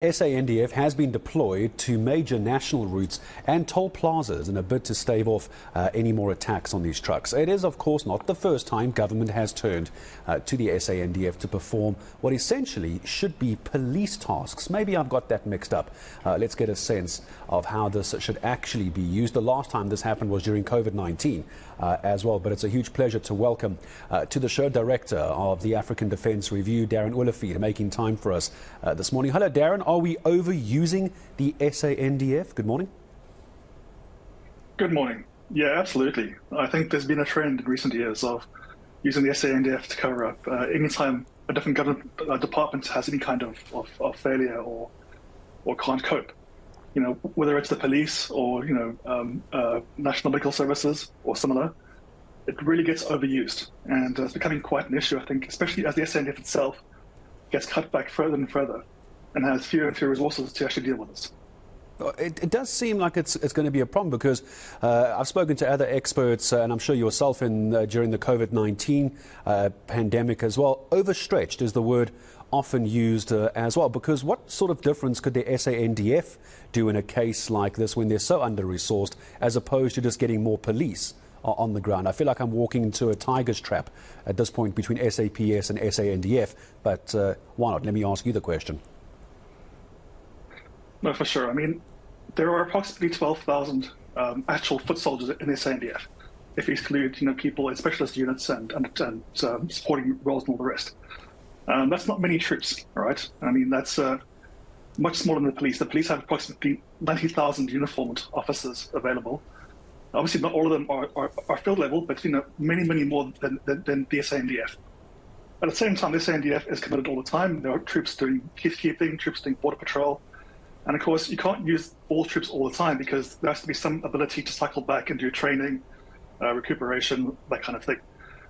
SANDF has been deployed to major national routes and toll plazas in a bid to stave off any more attacks on these trucks. It is, of course, not the first time government has turned to the SANDF to perform what essentially should be police tasks. Maybe I've got that mixed up. Let's get a sense of how this should actually be used. The last time this happened was during COVID-19 as well, but it's a huge pleasure to welcome to the show Director of the African Defence Review, Darren Olivier, making time for us this morning. Hello, Darren. Are we overusing the SANDF? Good morning. Good morning. Yeah, absolutely. I think there's been a trend in recent years of using the SANDF to cover up anytime a different government department has any kind of failure or can't cope. You know, whether it's the police or, National Medical Services or similar, it really gets overused. And it's becoming quite an issue, I think, especially as the SANDF itself gets cut back further and further and has fewer and fewer resources to actually deal with this. It does seem like it's going to be a problem because I've spoken to other experts, and I'm sure yourself during the COVID-19 pandemic as well. Overstretched is the word often used as well, because what sort of difference could the SANDF do in a case like this when they're so under-resourced as opposed to just getting more police on the ground? I feel like I'm walking into a tiger's trap at this point between SAPS and SANDF, but why not? Let me ask you the question. No, for sure. I mean, there are approximately 12,000 actual foot soldiers in the SANDF, if you exclude, people in specialist units and supporting roles and all the rest. That's not many troops, right? I mean, that's much smaller than the police. The police have approximately 90,000 uniformed officers available. Obviously, not all of them are field level, but many, many more than the SANDF. At the same time, the SANDF is committed all the time. There are troops doing peacekeeping, troops doing border patrol. And of course, you can't use all troops all the time because there has to be some ability to cycle back and do training, recuperation, that kind of thing.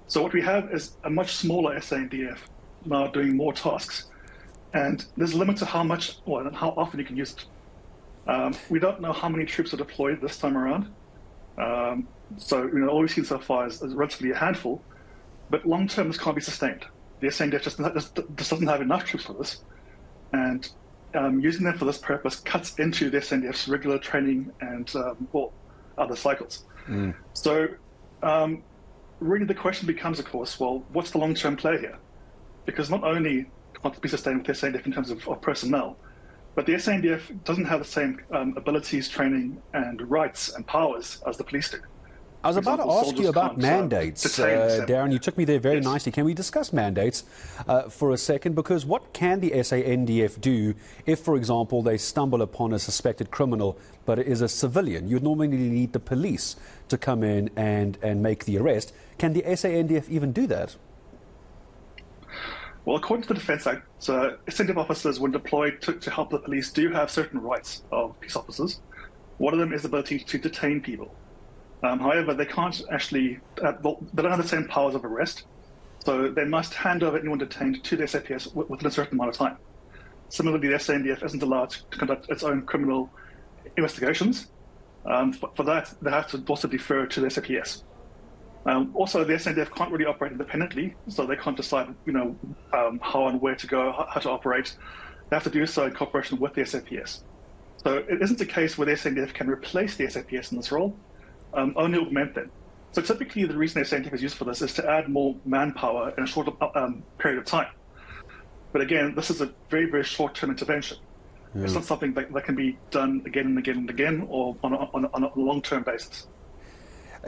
So what we have is a much smaller SANDF now doing more tasks. And there's a limit to how much and how often you can use it. We don't know how many troops are deployed this time around. So all we've seen so far is relatively a handful. But long term, this can't be sustained. The SANDF just doesn't have enough troops for this. And using them for this purpose cuts into the SANDF's regular training and other cycles. So really the question becomes, of course, well, what's the long-term play here? Because not only can't it be sustained with the SANDF in terms of personnel, but the SANDF doesn't have the same abilities, training, and rights and powers as the police do. I was about to ask you about mandates, Darren. You took me there very nicely. Can we discuss mandates for a second? Because what can the SANDF do if, for example, they stumble upon a suspected criminal but it is a civilian? You'd normally need the police to come in and make the arrest. Can the SANDF even do that? Well, according to the Defence Act, SANDF officers, when deployed to help the police, do have certain rights of peace officers. One of them is the ability to detain people. However, they can't actually, they don't have the same powers of arrest, so they must hand over anyone detained to the SAPS within a certain amount of time. Similarly, the SANDF isn't allowed to conduct its own criminal investigations. For that, they have to also defer to the SAPS. Also, the SANDF can't really operate independently, so they can't decide, how and where to go, how to operate. They have to do so in cooperation with the SAPS. So it isn't a case where the SANDF can replace the SAPS in this role. Only augment them. So typically the reason the SANDF is used for this is to add more manpower in a shorter period of time. But again, this is a very, very short-term intervention. It's not something that can be done again and again and again or on a long-term basis.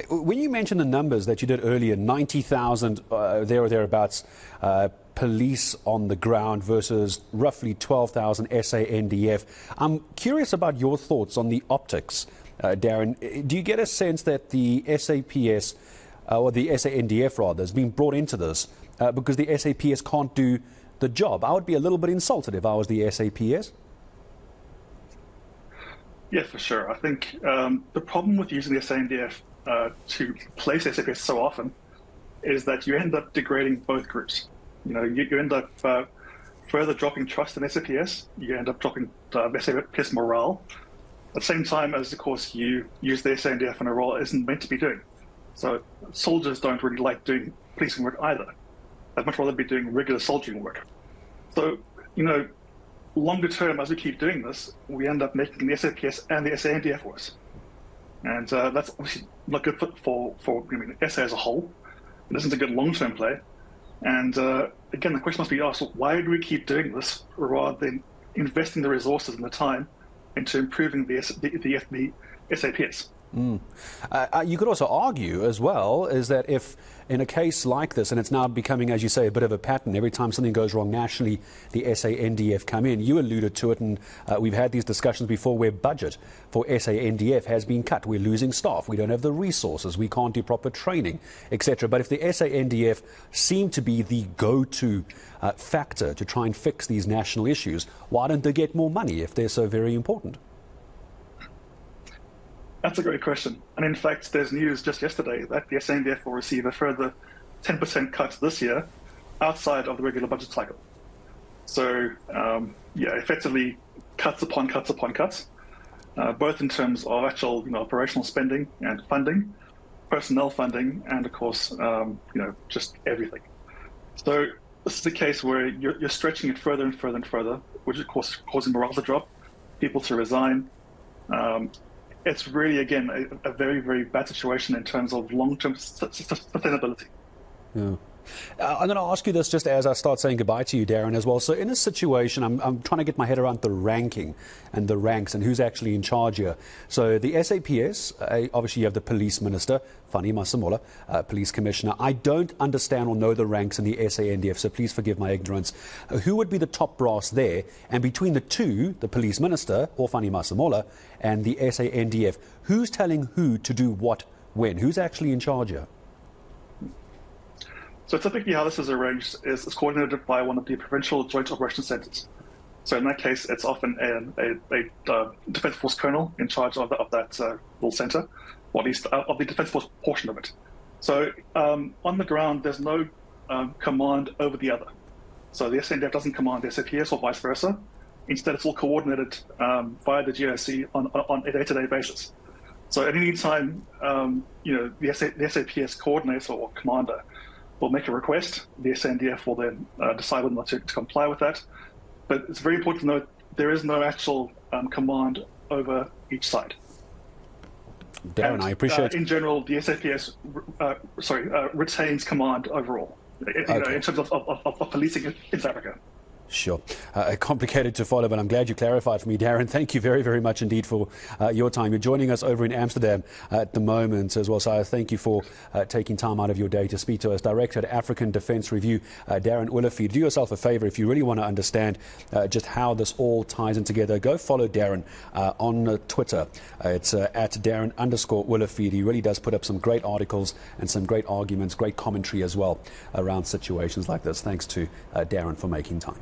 When you mentioned the numbers that you did earlier, 90,000 there or thereabouts police on the ground versus roughly 12,000 SANDF, I'm curious about your thoughts on the optics. Darren, do you get a sense that the SAPS, or the SANDF rather, has been brought into this because the SAPS can't do the job? I would be a little bit insulted if I was the SAPS. Yeah, for sure. I think the problem with using the SANDF to place SAPS so often is that you end up degrading both groups. You end up further dropping trust in SAPS, you end up dropping SAPS morale, at the same time as, of course, you use the SANDF in a role it isn't meant to be doing. So soldiers don't really like doing policing work either. They'd much rather be doing regular soldiering work. So, longer term, as we keep doing this, we end up making the SAPS and the SANDF worse. And that's obviously not good for SA as a whole. It isn't a good long-term play. And again, the question must be asked, why do we keep doing this rather than investing the resources and the time into improving the SAPS? You could also argue as well is that if in a case like this, and it's now becoming, as you say, a bit of a pattern, every time something goes wrong nationally, the SANDF come in. You alluded to it, and we've had these discussions before where budget for SANDF has been cut. We're losing staff. We don't have the resources. We can't do proper training, etc. But if the SANDF seem to be the go-to factor to try and fix these national issues, why don't they get more money if they're so very important? That's a great question. And in fact, there's news just yesterday that the SANDF will receive a further 10% cut this year outside of the regular budget cycle. So, effectively cuts upon cuts upon cuts, both in terms of actual operational spending and funding, personnel funding, and of course, just everything. So this is a case where you're stretching it further and further and further, which of course is causing morale to drop, people to resign. It's really, again, a very, very bad situation in terms of long-term sustainability. Yeah. I'm going to ask you this just as I start saying goodbye to you, Darren, as well. So in a situation, I'm trying to get my head around the ranking and the ranks and who's actually in charge here. So the SAPS, obviously you have the police minister, Fani Masemola, police commissioner. I don't understand or know the ranks in the SANDF, so please forgive my ignorance. Who would be the top brass there? And between the two, the police minister, or Fani Masemola, and the SANDF, who's telling who to do what when? Who's actually in charge here? So typically how this is arranged is it's coordinated by one of the provincial joint operations centers. So in that case, it's often a Defence Force colonel in charge of that little center, or at least of the Defence Force portion of it. So on the ground, there's no command over the other. So the SANDF doesn't command the SAPS or vice versa. Instead, it's all coordinated via the GOC on a day-to-day basis. So at any time, the SAPS coordinator or commander will make a request. The SANDF will then decide whether or not to comply with that. But it's very important to note there is no actual command over each side. Darren, and, I appreciate. In general, the SAPS retains command overall in terms of policing in South Africa. Sure. Complicated to follow, but I'm glad you clarified for me, Darren. Thank you very, very much indeed for your time. You're joining us over in Amsterdam at the moment as well, so I thank you for taking time out of your day to speak to us. Director at African Defence Review, Darren Olivier. Do yourself a favour, if you really want to understand just how this all ties in together, go follow Darren on Twitter. It's at Darren_Olivier. He really does put up some great articles and some great arguments, great commentary as well around situations like this. Thanks to Darren for making time.